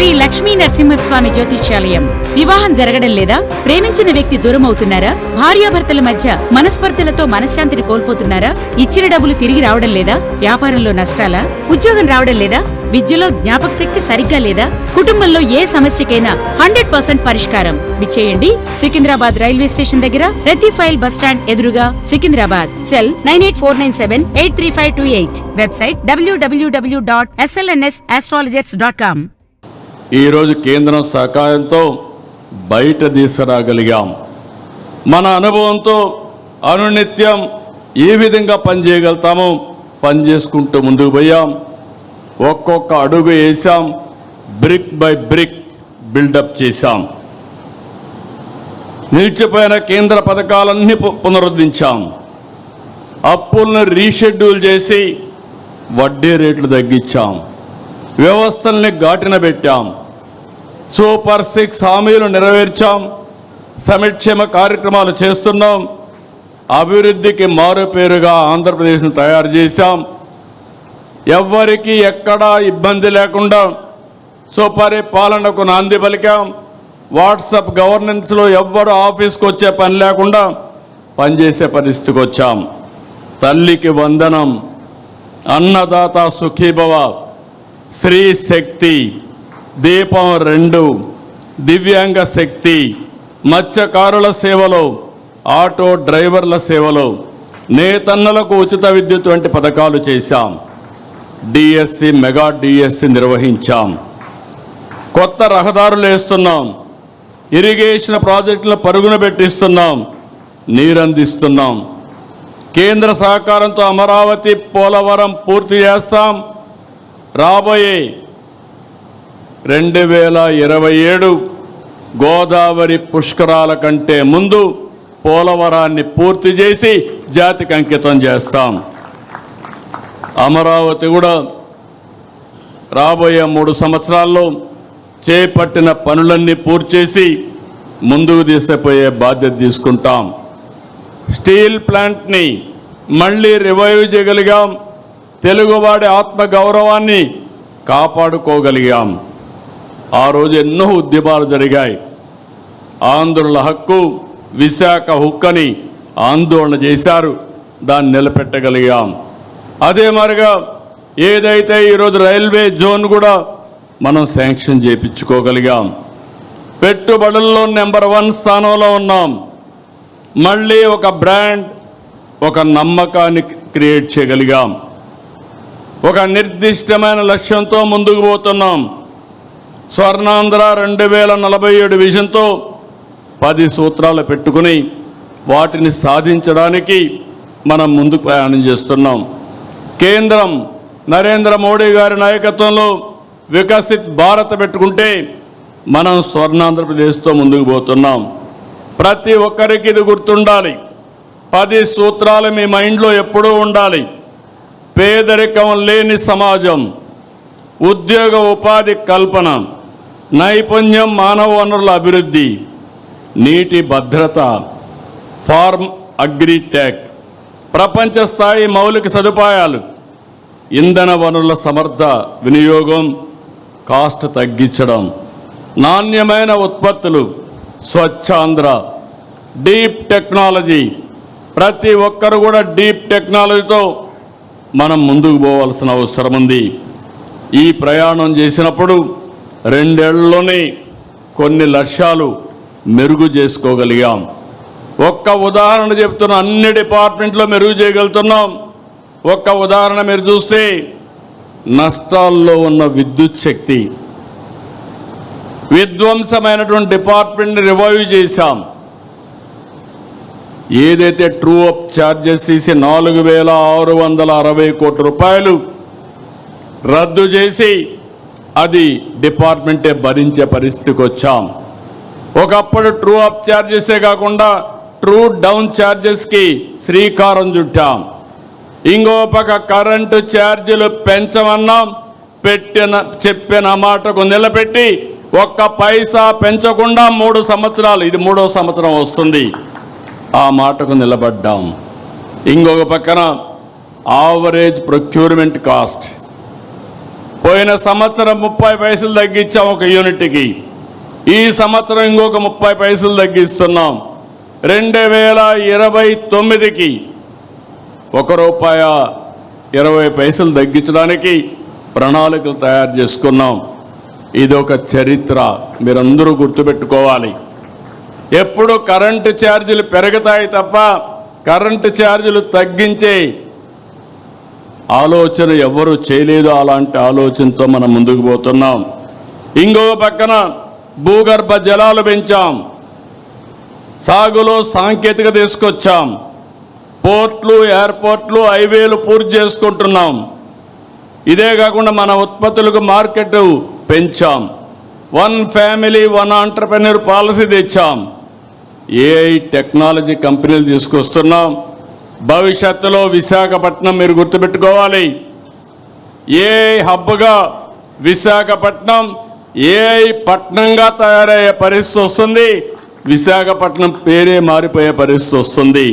శ్రీ లక్ష్మీ నరసింహస్వామి జ్యోతిష్యాలయం. వివాహం జరగడం లేదా? ప్రేమించిన వ్యక్తి దూరం అవుతున్నారా? భార్యాభర్తల మధ్య మనస్పర్ధలతో మనశ్శాంతిని కోల్పోతున్నారా? ఇచ్చిన డబ్బులు తిరిగి రావడం లేదా? వ్యాపారంలో నష్టాలా? ఉద్యోగం రావడం లేదా? విద్యలో జ్ఞాపక శక్తి సరిగ్గా లేదా? కుటుంబంలో ఏ సమస్యకైనా 100% పరిష్కారం. విచ్చేయండి సికింద్రాబాద్ రైల్వే స్టేషన్ దగ్గర రతీఫైల్ బస్ స్టాండ్ ఎదురుగా, సికింద్రాబాద్. సెల్ 9849783528. Website www.slnsastrologers.com. ఈరోజు కేంద్రం సహకారంతో బయట తీసుకురాగలిగాం. మన అనుభవంతో అనునిత్యం ఏ విధంగా పనిచేయగలుగుతామో పనిచేసుకుంటూ ముందుకు పోయాం. ఒక్కొక్క అడుగు వేసాం, బ్రిక్ బై బ్రిక్ బిల్డప్ చేశాం. నిలిచిపోయిన కేంద్ర పథకాలన్నీ పునరుద్ధరించాం. అప్పులను రీషెడ్యూల్ చేసి వడ్డీ రేట్లు తగ్గించాం. వ్యవస్థల్ని ఘాటిన పెట్టాం. సూపర్ 6 హామీలు నెరవేర్చాం. సంక్షేమ కార్యక్రమాలు చేస్తున్నాం. అభివృద్ధికి మారుపేరుగా ఆంధ్రప్రదేశ్ను తయారు చేశాం. ఎవ్వరికీ ఎక్కడా ఇబ్బంది లేకుండా సుపరిపాలనకు నాంది పలికాం. వాట్సాప్ గవర్నెన్స్లో ఎవ్వరు ఆఫీస్కి వచ్చే పని లేకుండా పనిచేసే పరిస్థితికి వచ్చాం. తల్లికి వందనం, అన్నదాత సుఖీభవ, స్త్రీ శక్తి, దీపం 2, దివ్యాంగ శక్తి, మత్స్యకారుల సేవలో, ఆటో డ్రైవర్ల సేవలో, నేతన్నలకు ఉచిత విద్యుత్ వంటి పథకాలు చేశాం. డిఎస్సి, మెగా డిఎస్సి నిర్వహించాం. కొత్త రహదారులు వేస్తున్నాం. ఇరిగేషన్ ప్రాజెక్టుల పరుగున పెట్టిస్తున్నాం. నీరందిస్తున్నాం. కేంద్ర సహకారంతో అమరావతి, పోలవరం పూర్తి చేస్తాం. రాబోయే 2027 గోదావరి పుష్కరాల కంటే ముందు పోలవరాన్ని పూర్తి చేసి జాతికి అంకితం చేస్తాం. అమరావతి కూడా రాబోయే 3 సంవత్సరాల్లో చేపట్టిన పనులన్నీ పూర్తి చేసి ముందుకు తీసుకుపోయే బాధ్యత తీసుకుంటాం. స్టీల్ ప్లాంట్ని మళ్ళీ రివైవ్ చేయగలిగాం. తెలుగువాడి ఆత్మగౌరవాన్ని కాపాడుకోగలిగాం. ఆ రోజు ఎన్నో ఉద్యమాలు జరిగాయి. ఆంధ్రుల హక్కు, విశాఖ హుక్కని ఆందోళన చేశారు. దాన్ని నిలబెట్టగలిగాం. అదే మరిగా ఏదైతే ఈరోజు రైల్వే జోన్ కూడా మనం శాంక్షన్ చేయించుకోగలిగాం. పెట్టుబడుల్లో నెంబర్ 1 స్థానంలో ఉన్నాం. మళ్ళీ ఒక బ్రాండ్, ఒక నమ్మకాన్ని క్రియేట్ చేయగలిగాం. ఒక నిర్దిష్టమైన లక్ష్యంతో ముందుకు పోతున్నాం. స్వర్ణాంధ్ర 2047 విజన్తో 10 సూత్రాలు పెట్టుకుని వాటిని సాధించడానికి మనం ముందుకు ప్రయాణం చేస్తున్నాం. కేంద్రం నరేంద్ర మోడీ గారి నాయకత్వంలో వికసిత్ భారత్ పెట్టుకుంటే మనం స్వర్ణాంధ్రప్రదేశ్తో ముందుకు పోతున్నాం. ప్రతి ఒక్కరికి ఇది గుర్తుండాలి. 10 సూత్రాలు మీ మైండ్లో ఎప్పుడూ ఉండాలి. పేదరికం లేని సమాజం, ఉద్యోగ ఉపాధి కల్పన, నైపుణ్యం, మానవ వనరుల అభివృద్ధి, నీటి భద్రత, ఫార్మ్ అగ్రిటెక్, ప్రపంచ స్థాయి మౌలిక సదుపాయాలు, ఇంధన వనరుల సమర్థ వినియోగం, కాస్ట్ తగ్గించడం, నాణ్యమైన ఉత్పత్తులు, స్వచ్ఛాంధ్ర, డీప్ టెక్నాలజీ. ప్రతి ఒక్కరు కూడా డీప్ టెక్నాలజీతో మనం ముందుకు పోవాల్సిన అవసరం ఉంది. ఈ ప్రయాణం చేసినప్పుడు 2 ఏళ్లలోనే కొన్ని లక్ష్యాలు మెరుగు చేసుకోగలిగాం. ఒక్క ఉదాహరణ చెప్తున్నా, అన్ని డిపార్ట్మెంట్లో మెరుగు చేయగలుగుతున్నాం. ఒక్క ఉదాహరణ మీరు చూస్తే, నష్టాల్లో ఉన్న విద్యుత్ శక్తి, విధ్వంసమైనటువంటి డిపార్ట్మెంట్ని రివైవ్ చేశాం. ఏదైతే ట్రూ అప్ ఛార్జెస్ తీసి 4,660 కోట్ల రూపాయలు రద్దు చేసి అది డిపార్ట్మెంటే భరించే పరిస్థితికి వచ్చాం. ఒకప్పుడు ట్రూ అప్ ఛార్జెసే కాకుండా ట్రూ డౌన్ ఛార్జెస్కి శ్రీకారం చుట్టాం. ఇంకో పక్క కరెంటు ఛార్జీలు పెంచమన్నాం. చెప్పిన మాటకు నిలబెట్టి ఒక్క పైసా పెంచకుండా 3 సంవత్సరాలు, ఇది 3వ సంవత్సరం వస్తుంది, ఆ మాటకు నిలబడ్డాం. ఇంకొక పక్కన ఆవరేజ్ ప్రొక్యూర్మెంట్ కాస్ట్ పోయిన సంవత్సరం 30 పైసలు తగ్గించాం ఒక యూనిట్కి. ఈ సంవత్సరం ఇంకొక 30 పైసలు తగ్గిస్తున్నాం. 2029కి ₹1.20 తగ్గించడానికి ప్రణాళికలు తయారు చేసుకున్నాం. ఇది ఒక చరిత్ర, మీరందరూ గుర్తుపెట్టుకోవాలి. ఎప్పుడు కరెంటు ఛార్జీలు పెరుగుతాయి తప్ప కరెంటు ఛార్జీలు తగ్గించే ఆలోచన ఎవరు చేయలేదు. అలాంటి ఆలోచనతో మనం ముందుకు పోతున్నాం. ఇంకో పక్కన భూగర్భ జలాలు పెంచాం, సాగులో సాంకేతికత తీసుకొచ్చాం, పోర్ట్లు, ఎయిర్పోర్ట్లు, హైవేలు పూర్తి చేసుకుంటున్నాం. ఇదే కాకుండా మన ఉత్పత్తులకు మార్కెట్ పెంచాం. 1 ఫ్యామిలీ 1 ఆంటర్‌ప్రెన్యూర్ పాలసీ తెచ్చాం. ఏఐ టెక్నాలజీ కంపెనీలు తీసుకొస్తున్నాం. భవిష్యత్తులో విశాఖపట్నం మీరు గుర్తుపెట్టుకోవాలి, ఏఐ హబ్గా విశాఖపట్నం ఏఐ పట్నంగా తయారయ్యే పరిస్థితి వస్తుంది. విశాఖపట్నం పేరే మారిపోయే పరిస్థితి వస్తుంది.